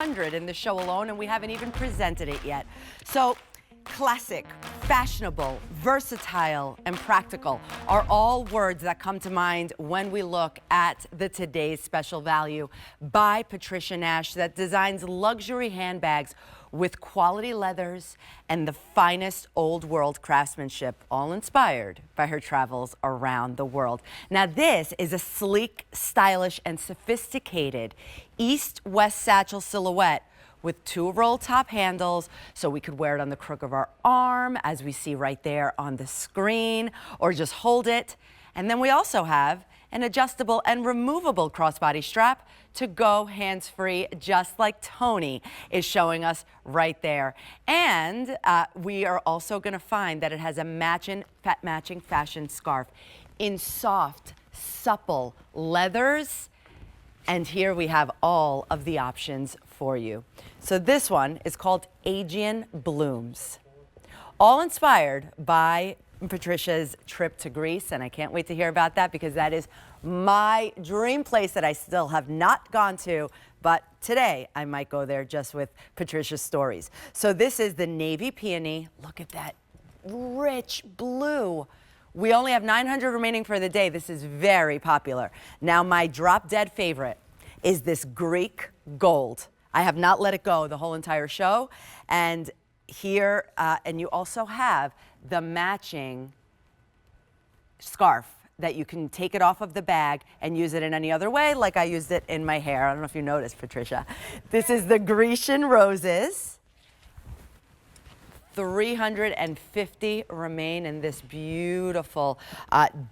100 in the show alone, and we haven't even presented it yet. So classic, fashionable, versatile, and practical are all words that come to mind when we look at the Today's Special Value by Patricia Nash that designs luxury handbags with quality leathers and the finest old world craftsmanship, all inspired by her travels around the world. Now this is a sleek, stylish, and sophisticated east-west satchel silhouette with 2 roll top handles, so we could wear it on the crook of our arm, as we see right there on the screen, or just hold it. And then we also have an adjustable and removable crossbody strap to go hands-free, just like Tony is showing us right there. And we are also gonna find that it has a matching fashion scarf in soft, supple leathers. And here we have all of the options for you. So this one is called Aegean Blooms, all inspired by Patricia's trip to Greece, and I can't wait to hear about that because that is my dream place that I still have not gone to, but today I might go there just with Patricia's stories. So this is the navy peony. Look at that rich blue. We only have 900 remaining for the day. This is very popular. Now my drop dead favorite is this Greek gold. I have not let it go the whole entire show. And here, and you also have the matching scarf that you can take it off of the bag and use it in any other way, like I used it in my hair. I don't know if you noticed, Patricia. This is the Grecian roses. 350 remain in this beautiful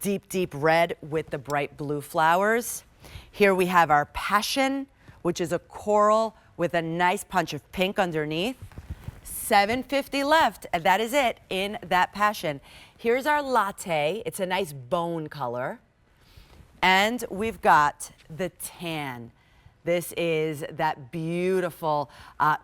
deep, deep red with the bright blue flowers. Here we have our passion, which is a coral with a nice punch of pink underneath. 750 left, and that is it in that passion. Here's our latte. It's a nice bone color. And we've got the tan. This is that beautiful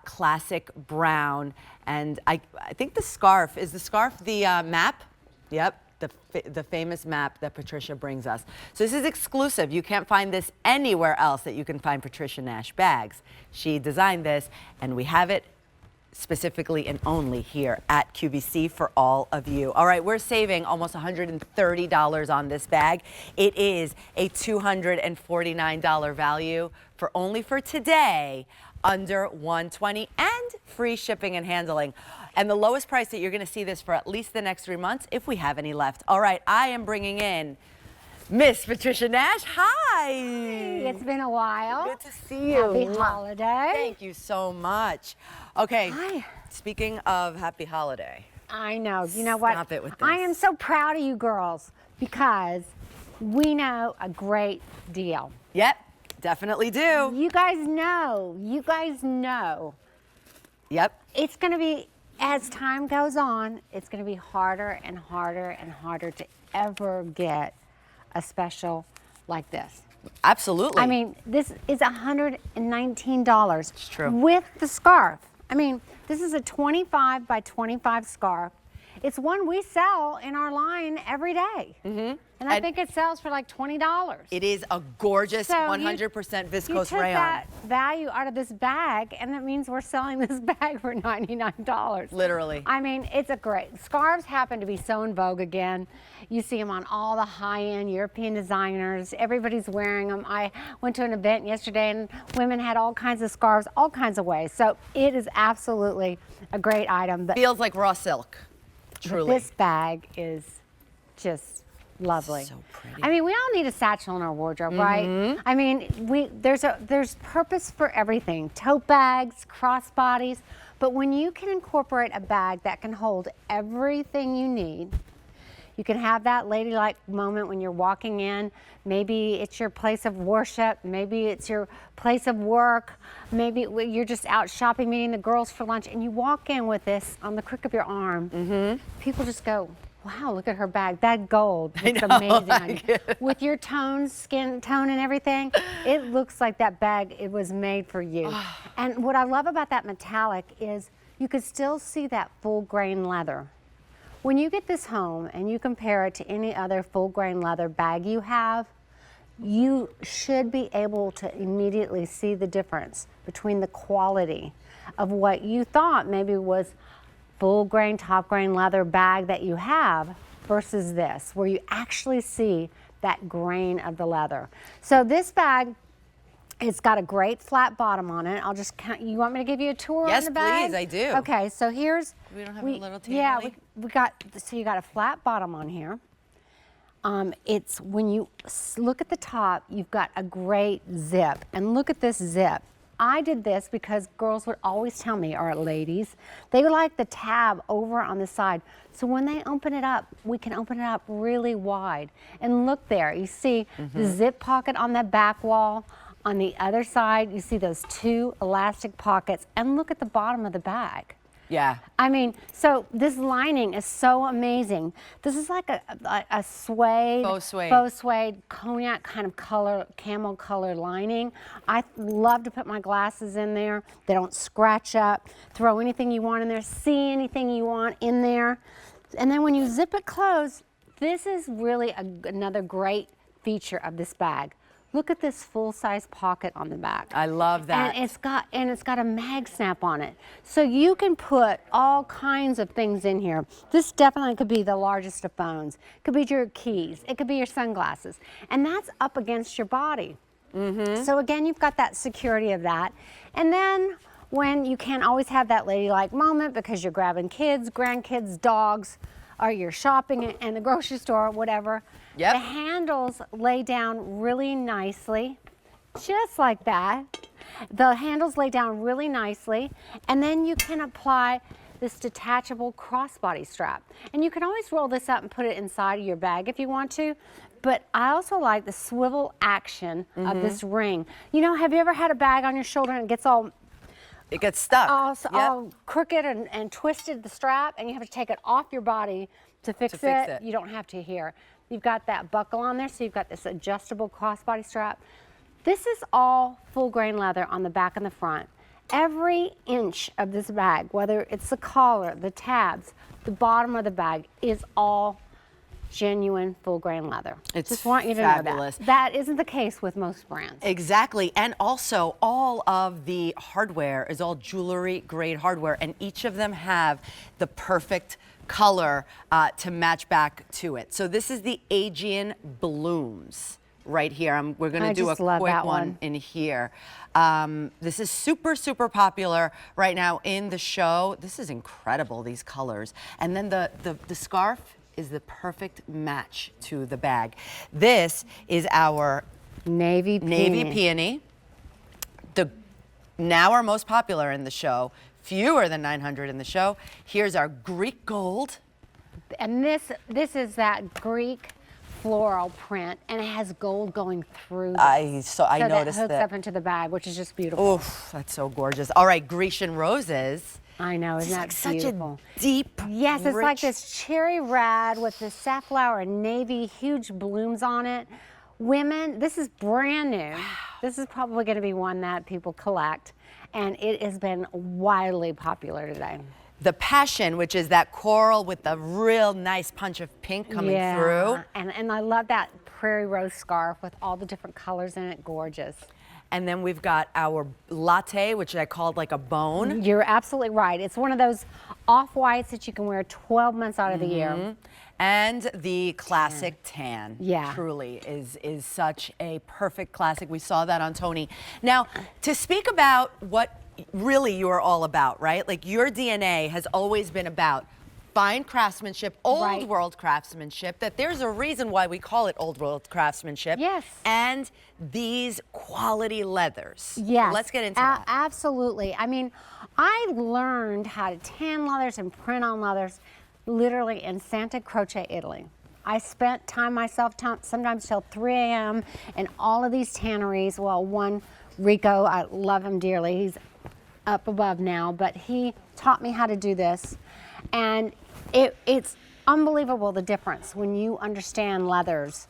classic brown. And I think the scarf, is the scarf the map? Yep, the famous map that Patricia brings us. So this is exclusive. You can't find this anywhere else that you can find Patricia Nash bags. She designed this, and we have it specifically and only here at QVC for all of you. All right, we're saving almost $130 on this bag. It is a $249 value for only for today, under $120, and free shipping and handling. And the lowest price that you're gonna see this for at least the next 3 months, if we have any left. All right, I am bringing in Miss Patricia Nash. Hi. Hey, it's been a while. Good to see you. Happy holiday. Thank you so much. Okay, Hi. Speaking of happy holiday. I know. You know what? Stop it with I this. am so proud of you girls because we know a great deal. Yep, definitely do. You guys know. You guys know. Yep. It's going to be, as time goes on, it's going to be harder and harder and harder to ever get a special like this. Absolutely. I mean, this is $119. It's true. With the scarf. I mean, this is a 25 by 25 scarf. It's one we sell in our line every day. Mm-hmm. And I think it sells for like $20. It is a gorgeous 100% viscose you took rayon. that value out of this bag, and that means we're selling this bag for $99. Literally. I mean, it's a great. Scarves happen to be so in vogue again. You see them on all the high-end European designers. Everybody's wearing them. I went to an event yesterday, and women had all kinds of scarves, all kinds of ways. So it is absolutely a great item. But Feels like raw silk, truly. this bag is just lovely. So pretty. I mean, we all need a satchel in our wardrobe, right? I mean, there's purpose for everything. Tote bags, crossbodies, but when you can incorporate a bag that can hold everything you need, you can have that ladylike moment when you're walking in. Maybe it's your place of worship. Maybe it's your place of work. Maybe you're just out shopping, meeting the girls for lunch, and you walk in with this on the crook of your arm. People just go, wow, look at her bag. That gold looks amazing on you. With your tone, skin tone and everything, it looks like that bag, it was made for you. And what I love about that metallic is you could still see that full grain leather. When you get this home and you compare it to any other full grain leather bag you have, you should be able to immediately see the difference between the quality of what you thought maybe was full grain, top grain leather bag that you have versus this, where you actually see that grain of the leather. So this bag, it's got a great flat bottom on it. I'll just count. You want me to give you a tour on the bag? Yes, please, I do. Okay, so here's. We don't have a little table. Yeah, we got, so you got a flat bottom on here. It's, when you look at the top, you've got a great zip. And look at this zip. I did this because girls would always tell me, or ladies, they would like the tab over on the side. So when they open it up, we can open it up really wide. And look there, you see the zip pocket on the back wall. On the other side, you see those two elastic pockets. And look at the bottom of the bag. Yeah. I mean, so this lining is so amazing. This is like a suede, faux suede, cognac kind of color, camel color lining. I love to put my glasses in there. They don't scratch up. Throw anything you want in there. See anything you want in there. And then when you zip it closed, this is really another great feature of this bag. Look at this full-size pocket on the back. I love that. And it's got a mag snap on it. So you can put all kinds of things in here. This definitely could be the largest of phones. It could be your keys. It could be your sunglasses. And that's up against your body. So again, you've got that security of that. And then when you can't always have that ladylike moment because you're grabbing kids, grandkids, dogs, or you're shopping in the grocery store, whatever. Yep. The handles lay down really nicely, just like that. The handles lay down really nicely, and then you can apply this detachable crossbody strap. And you can always roll this up and put it inside of your bag if you want to, but I also like the swivel action of this ring. You know, have you ever had a bag on your shoulder and it gets all it gets stuck. All crooked and twisted, the strap, and you have to take it off your body to fix it. You don't have to here. You've got that buckle on there, so you've got this adjustable crossbody strap. This is all full grain leather on the back and the front. Every inch of this bag, whether it's the collar, the tabs, the bottom of the bag, is all genuine full grain leather. It's just want you to fabulous. know that. That isn't the case with most brands. Exactly, and also all of the hardware is all jewelry grade hardware, and each of them have the perfect color to match back to it. So this is the Aegean Blooms right here. We're going to do a quick one in here. This is super, super popular right now in the show. This is incredible, these colors. And then the scarf is the perfect match to the bag. This is our Navy peony. Now our most popular in the show. Fewer than 900 in the show. Here's our Greek gold. And this is that Greek floral print, and it has gold going through this. So I noticed that. Hooks up into the bag, which is just beautiful. Oof, that's so gorgeous. All right, Grecian roses. I know, isn't that beautiful? Such a deep, yes, it's rich... like this cherry red with the safflower and navy, huge blooms on it. Women, this is brand new. Wow. This is probably going to be one that people collect, and it has been wildly popular today. The passion, which is that coral with the real nice punch of pink coming through. And I love that prairie rose scarf with all the different colors in it, gorgeous. And then we've got our latte, which I called like a bone. You're absolutely right. It's one of those off-whites that you can wear 12 months out of the year. And the classic tan, yeah, truly is such a perfect classic. We saw that on Tony. Now, to speak about what really you're all about, right? Like your DNA has always been about fine craftsmanship, old world craftsmanship, that there's a reason why we call it old world craftsmanship. Yes. And these quality leathers. Yes. So let's get into that. Absolutely. I mean, I learned how to tan leathers and print on leathers literally in Santa Croce, Italy. I spent time myself, sometimes till 3 a.m. in all of these tanneries. Well, one, Rico, I love him dearly. He's up above now, but he taught me how to do this. And it's unbelievable the difference when you understand leathers,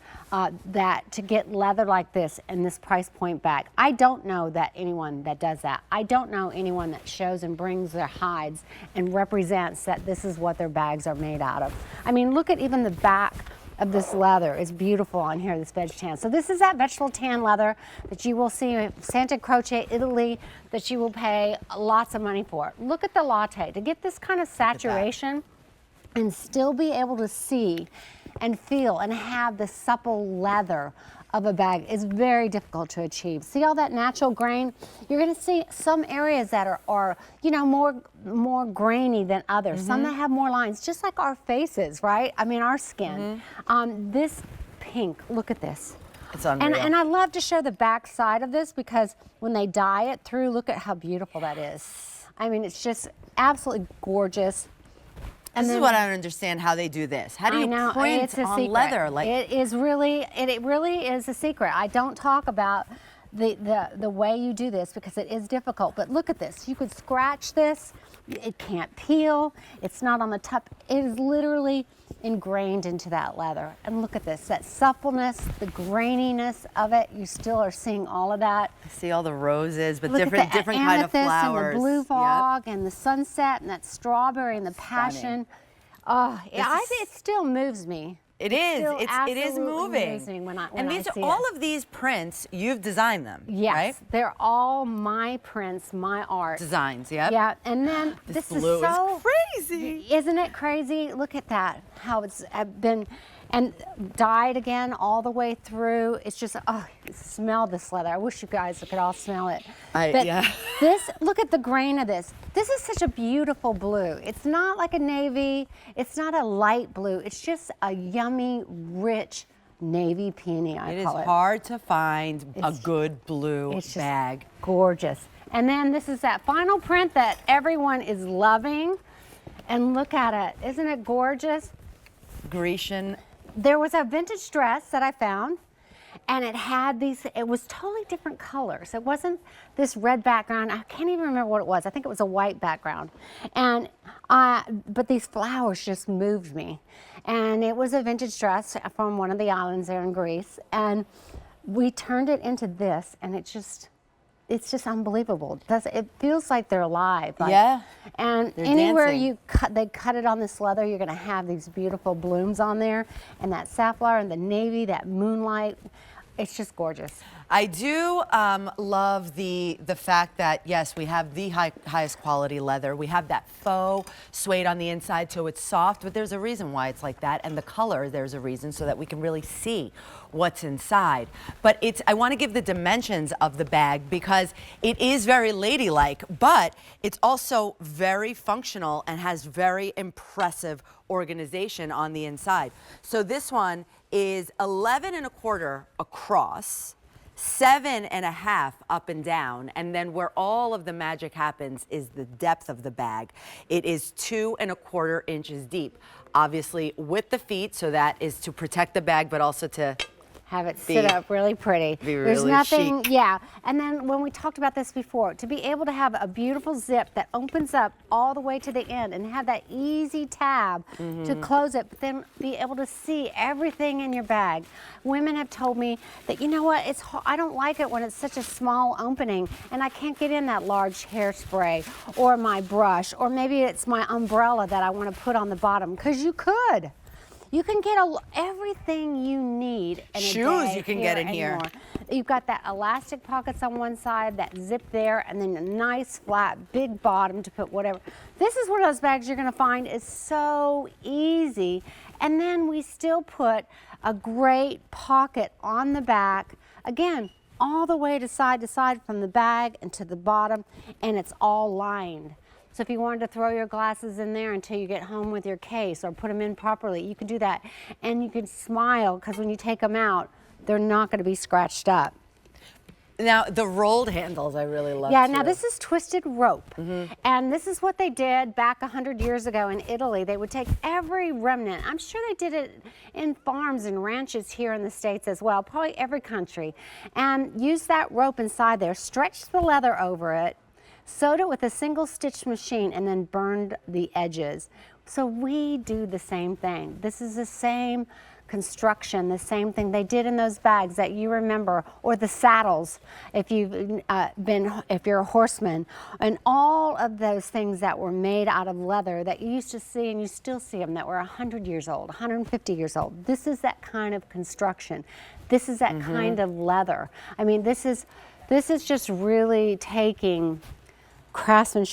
that to get leather like this in this price point bag. I don't know that anyone that does that. I don't know anyone that shows and brings their hides and represents that this is what their bags are made out of. I mean, look at even the back of this leather is beautiful on here, this veg tan. So this is that vegetable tan leather that you will see in Santa Croce, Italy, that you will pay lots of money for. Look at the latte. To get this kind of saturation and still be able to see and feel and have the supple leather of a bag is very difficult to achieve. See all that natural grain? You're gonna see some areas that are you know, more grainy than others. Some that have more lines, just like our faces, right? I mean, our skin. This pink, look at this. It's unreal. And I love to show the back side of this because when they dye it through, look at how beautiful that is. I mean, it's just absolutely gorgeous. This is what I don't understand how they do this. How do you print on secret. leather? Like it really is a secret. I don't talk about the way you do this because it is difficult. But look at this. You could scratch this. It can't peel. It's not on the top. It is literally ingrained into that leather. And look at this. That suppleness, the graininess of it. You still are seeing all of that. I see all the roses, but Look different at the kind of flowers. And the blue fog and the sunset and that strawberry and the passion. Oh, it still moves me. It is. It is moving. Amazing when and these are all of these prints. You've designed them, yes, right? They're all my prints, my art. Designs, yep. Yeah, and then this blue is so crazy. Isn't it crazy? Look at that. How it's been and dyed again all the way through. It's just smell this leather. I wish you guys could all smell it. Yeah. This, look at the grain of this. This is such a beautiful blue. It's not like a navy. It's not a light blue. It's just a yummy, rich navy peony, I call it. It is hard to find a good blue bag. Gorgeous. And then this is that final print that everyone is loving. And look at it. Isn't it gorgeous? Grecian. There was a vintage dress that I found, and it had these, it was totally different colors. It wasn't this red background. I can't even remember what it was. I think it was a white background. And but these flowers just moved me. And it was a vintage dress from one of the islands there in Greece. And we turned it into this, and it's just unbelievable. It feels like they're alive. Like, yeah. And they're anywhere dancing. they cut it on this leather, you're going to have these beautiful blooms on there, and that sapphire and the navy, that moonlight. It's just gorgeous. I do love the fact that, yes, we have the highest quality leather. We have that faux suede on the inside, so it's soft, but there's a reason why it's like that. And the color, there's a reason so that we can really see what's inside. But I want to give the dimensions of the bag because it is very ladylike, but it's also very functional and has very impressive organization on the inside. So this one is 11 1/4 across, 7 1/2 up and down, and then where all of the magic happens is the depth of the bag. It is 2 1/4 inches deep, obviously with the feet, so that is to protect the bag, but also to have it sit up really pretty. There's really nothing, chic. yeah. And then when we talked about this before, to be able to have a beautiful zip that opens up all the way to the end and have that easy tab to close it, but then be able to see everything in your bag. Women have told me that, you know what, I don't like it when it's such a small opening and I can't get in that large hairspray or my brush, or maybe it's my umbrella that I want to put on the bottom, because you could. You can get everything you need in a Shoes day you can get in here. anymore. You've got that elastic pockets on one side, that zip there, and then a nice flat big bottom to put whatever. This is one of those bags you're gonna find is so easy. And then we still put a great pocket on the back. Again, all the way to side from the bag and to the bottom, and it's all lined. So if you wanted to throw your glasses in there until you get home with your case or put them in properly, you can do that. And you can smile, because when you take them out, they're not going to be scratched up. Now, the rolled handles I really love Yeah, too. now this is twisted rope. And this is what they did back 100 years ago in Italy. They would take every remnant. I'm sure they did it in farms and ranches here in the States as well, probably every country. And use that rope inside there, stretch the leather over it, sewed it with a single stitch machine, and then burned the edges. So we do the same thing. This is the same construction, the same thing they did in those bags that you remember, or the saddles, if you're a horseman, and all of those things that were made out of leather that you used to see, and you still see them, that were 100 years old, 150 years old. This is that kind of construction. This is that kind of leather. I mean, this is just really taking craftsmanship